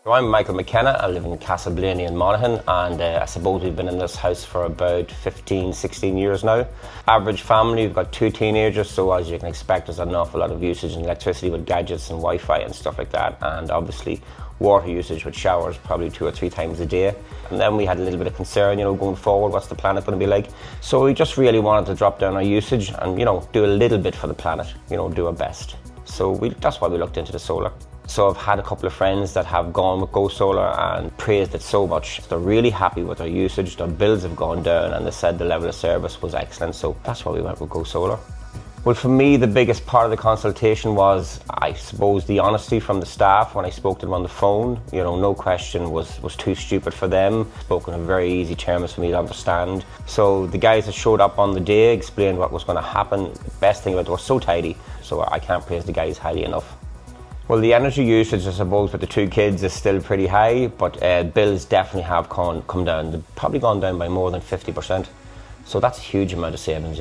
So I'm Michael McKenna. I live in Castleblaney in Monaghan, and I suppose we've been in this house for about 15, 16 years now. Average family, we've got 2 teenagers, so as you can expect, there's an awful lot of usage in electricity with gadgets and Wi-Fi and stuff like that, and obviously water usage with showers probably 2 or 3 times a day. And then we had a little bit of concern, going forward, what's the planet going to be like? So we just really wanted to drop down our usage and, do a little bit for the planet, do our best. So that's why we looked into the solar. So I've had a couple of friends that have gone with Go Solar and praised it so much. They're really happy with their usage, their bills have gone down, and they said the level of service was excellent. So that's why we went with Go Solar. Well, for me, the biggest part of the consultation was, I suppose, the honesty from the staff when I spoke to them on the phone. No question was too stupid for them. Spoken in very easy terms for me to understand. So the guys that showed up on the day explained what was going to happen. The best thing about it, they were so tidy, so I can't praise the guys highly enough. Well, the energy usage, I suppose, with the 2 kids is still pretty high, but bills definitely have come down. They've probably gone down by more than 50%. So that's a huge amount of savings,